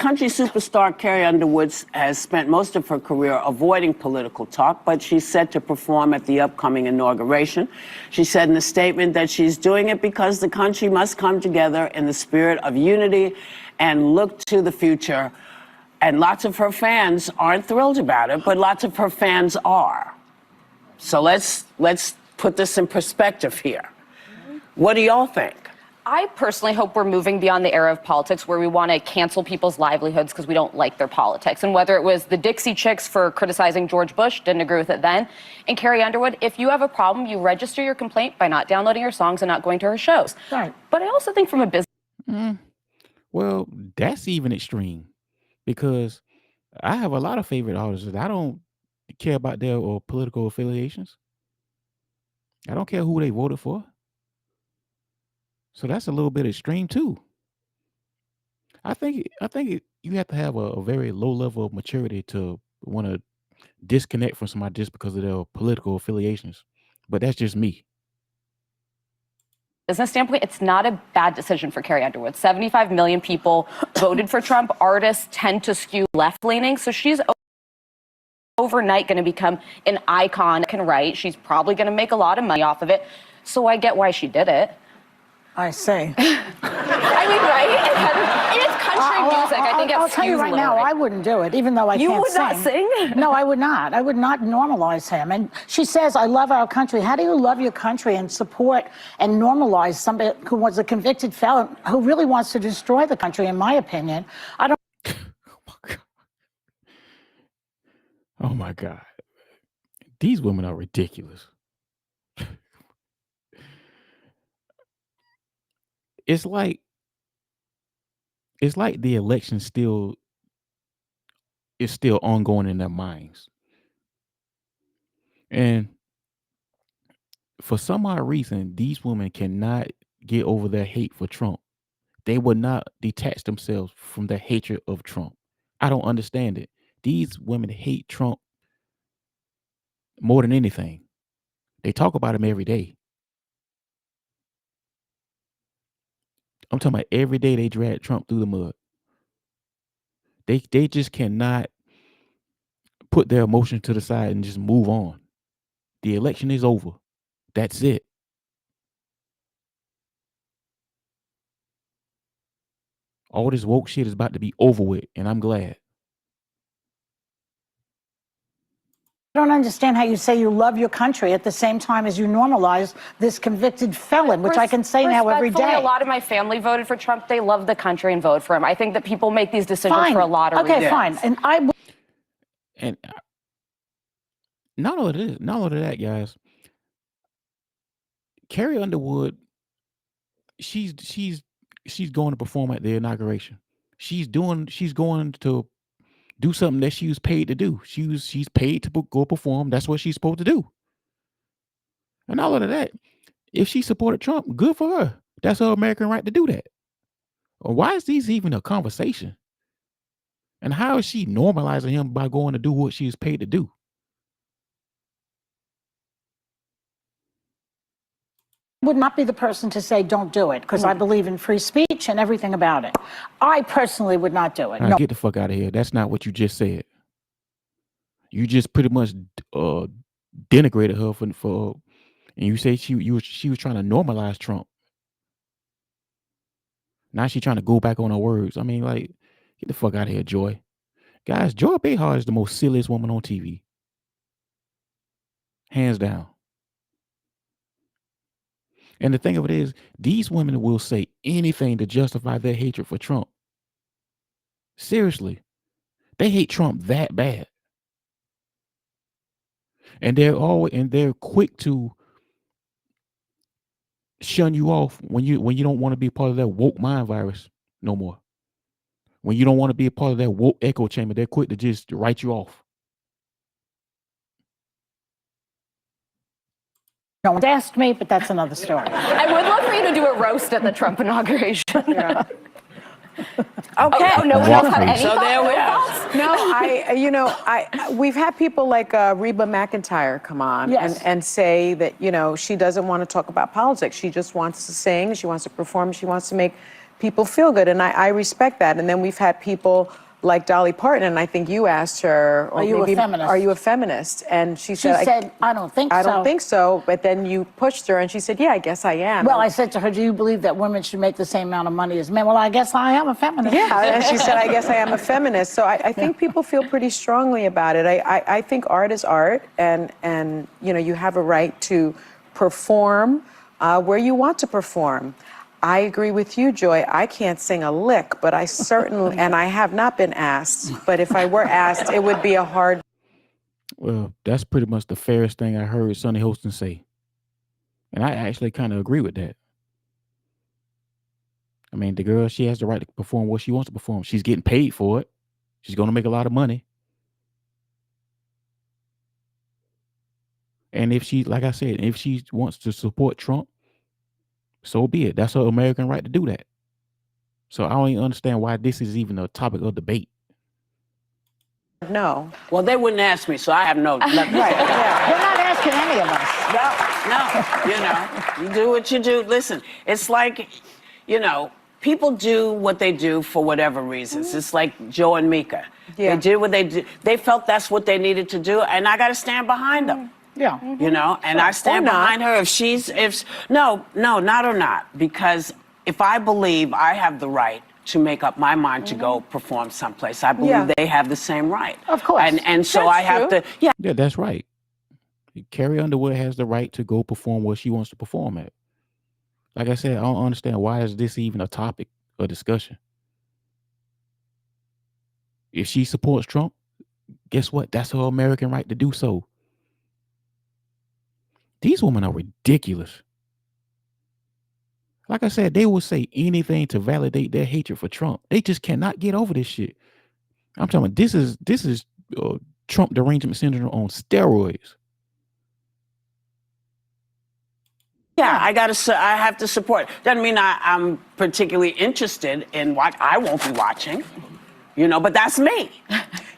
country superstar Carrie Underwood has spent most of her career avoiding political talk, but she's set to perform at the upcoming inauguration. She said in a statement that she's doing it because the country must come together in the spirit of unity and look to the future. And lots of her fans aren't thrilled about it, but lots of her fans are. So let's put this in perspective here. What do y'all think? I personally hope we're moving beyond the era of politics where we want to cancel people's livelihoods because we don't like their politics. And whether it was the Dixie Chicks for criticizing George Bush, didn't agree with it then, and Carrie Underwood, if you have a problem, you register your complaint by not downloading her songs and not going to her shows. Right. But I also think from a business... Well, that's even extreme because I have a lot of favorite artists that I don't care about their political affiliations. I don't care who they voted for. So that's a little bit extreme too. I think you have to have a very low level of maturity to want to disconnect from somebody just because of their political affiliations. But that's just me. Business standpoint, it's not a bad decision for Carrie Underwood. 75 million people voted for Trump. Artists tend to skew left-leaning, so she's overnight going to become an icon. Can write. She's probably going to make a lot of money off of it. So I get why she did it. I say. I mean, right? It's country music. I think I'll tell you right now, I wouldn't do it, even though I can't sing. You would not sing? No, I would not. I would not normalize him. And she says, I love our country. How do you love your country and support and normalize somebody who was a convicted felon who really wants to destroy the country, in my opinion? I don't. Oh my God. These women are ridiculous. It's like the election is still ongoing in their minds. And for some odd reason, these women cannot get over their hate for Trump. They would not detach themselves from their hatred of Trump. I don't understand it. These women hate Trump more than anything. They talk about him every day. I'm talking about every day they drag Trump through the mud. They just cannot put their emotions to the side and just move on. The election is over. That's it. All this woke shit is about to be over with, and I'm glad. I don't understand how you say you love your country at the same time as you normalize this convicted felon, which I can say now every day. A lot of my family voted for Trump. They love the country and vote for him. I think that people make these decisions for a lot of reasons. Okay, fine. And not only that, guys. Carrie Underwood, she's going to perform at the inauguration. She's going to do something that she was paid to do. She's paid to go perform. That's what she's supposed to do. And all of that, if she supported Trump, good for her. That's her American right to do that. Why is this even a conversation? And how is she normalizing him by going to do what she was paid to do? Would not be the person to say don't do it because I believe in free speech and everything about it. I personally would not do it. Right, no. get the fuck out of here. That's not what you just said. You just pretty much denigrated her for and you say she was trying to normalize Trump. Now she's trying to go back on her words. I mean, like, get the fuck out of here, Joy. Guys, Joy Behar is the most silliest woman on TV. Hands down. And the thing of it is, these women will say anything to justify their hatred for Trump. Seriously. They hate Trump that bad. And they're quick to shun you off when you don't want to be part of that woke mind virus no more. When you don't want to be a part of that woke echo chamber, they're quick to just write you off. No one's asked me, but that's another story. I would love for you to do a roast at the Trump inauguration. Yeah. Okay. Oh, no one else had any So there we thoughts? No, we've had people like Reba McEntire come on and say that, she doesn't want to talk about politics. She just wants to sing. She wants to perform. She wants to make people feel good, and I respect that. And then we've had people like Dolly Parton, and I think you asked her, or Are you a maybe, feminist? are you a feminist? And she She said, said, I don't think so. I don't think so. But then you pushed her, and she said, yeah, I guess I am. Well, I said to her, do you believe that women should make the same amount of money as men? Well, I guess I am a feminist. Yeah, and she said, I guess I am a feminist. So I think people feel pretty strongly about it. I think art is art, and you know, you have a right to perform where you want to perform. I agree with you, Joy. I can't sing a lick, but I certainly, and I have not been asked, but if I were asked, it would be a hard. Well, that's pretty much the fairest thing I heard Sunny Hostin say. And I actually kind of agree with that. I mean, the girl, she has the right to perform what she wants to perform. She's getting paid for it. She's going to make a lot of money. And if she, like I said, if she wants to support Trump, so be it. That's her American right to do that. So I don't even understand why this is even a topic of debate. No. Well, they wouldn't ask me, so I have nothing to say. Yeah. They're not asking any of us. No, you know, you do what you do. Listen, it's like, you know, people do what they do for whatever reasons. It's like Joe and Mika. Yeah. They did what they did. They felt that's what they needed to do, and I got to stand behind them. Yeah. You know, and I stand behind her no, not or not, because if I believe I have the right to make up my mind to go perform someplace, I believe they have the same right. Of course. And so That's I have true. to, yeah. Yeah, that's right. Carrie Underwood has the right to go perform what she wants to perform at. Like I said, I don't understand why is this even a topic of discussion. If she supports Trump, guess what? That's her American right to do so. These women are ridiculous. Like I said, they will say anything to validate their hatred for Trump. They just cannot get over this shit. I'm talking about this is Trump derangement syndrome on steroids. Yeah, I have to support. Doesn't mean I'm particularly interested in what I won't be watching, you know, but that's me.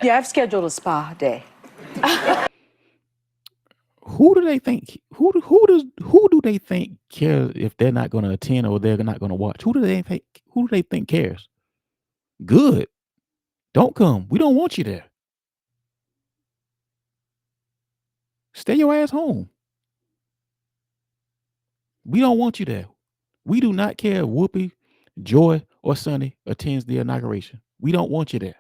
Yeah, I've scheduled a spa day. Who do they think? Who do they think cares if they're not going to attend or they're not going to watch? Who do they think cares? Good. Don't come. We don't want you there. Stay your ass home. We don't want you there. We do not care if Whoopi, Joy, or Sunny attends the inauguration. We don't want you there.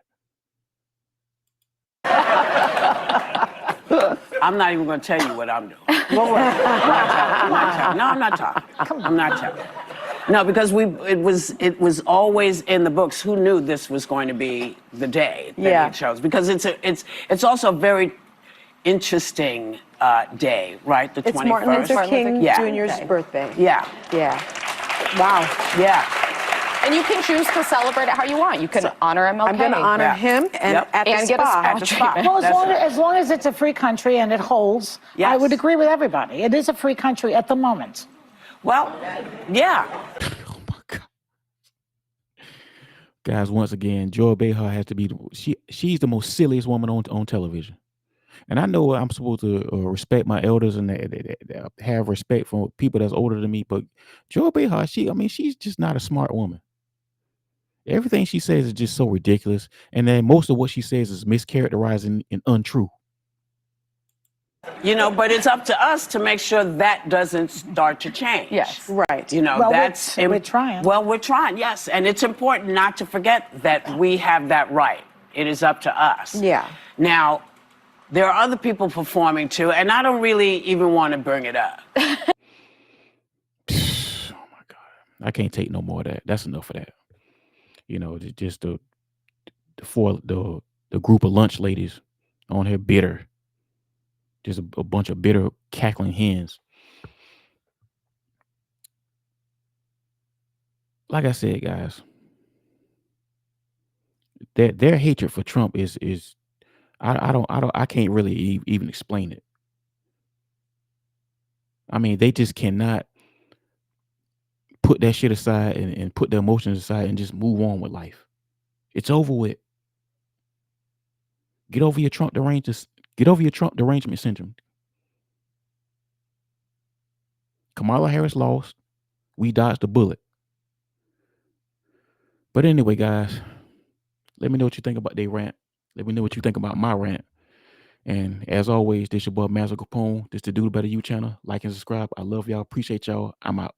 I'm not even going to tell you what I'm doing. I'm not telling. No, I'm not talking. I'm not telling. No, because it was always in the books. Who knew this was going to be the day that he chose? Because it's also a very interesting day, right? The 21st. It's Martin Luther King Jr.'s birthday. Yeah. Yeah. Wow. Yeah. And you can choose to celebrate it how you want. You can honor MLK. I'm going to honor him and at the And get a spa. spa At the spa. treatment. Well, as long as it's a free country and it holds, I Yes. would agree with everybody. It is a free country at the moment. Well, yeah. Oh my God. Guys, once again, Joy Behar has to be she's the most silliest woman on television. And I know I'm supposed to respect my elders and have respect for people that's older than me, but Joy Behar, she's just not a smart woman. Everything she says is just so ridiculous, and then most of what she says is mischaracterizing and untrue. You know, but it's up to us to make sure that doesn't start to change. Yes. Right. You know, Well, that's we're trying. Well, we're trying, yes, and it's important not to forget that we have that right. It is up to us. Yeah. Now, there are other people performing too, and I don't really even want to bring it up. Oh my God, I can't take no more of that. That's enough of that. You know, just the group of lunch ladies on here bitter. Just a bunch of bitter, cackling hens. Like I said, guys, their hatred for Trump is I can't really even explain it. I mean, they just cannot put that shit aside and put their emotions aside and just move on with life. It's over with. Get over your Trump derangement syndrome. Kamala Harris lost. We dodged the bullet. But anyway, guys, let me know what you think about their rant. Let me know what you think about my rant. And as always, this your boy Master Capone. This the Do Better You channel. Like and subscribe. I love y'all. Appreciate y'all. I'm out.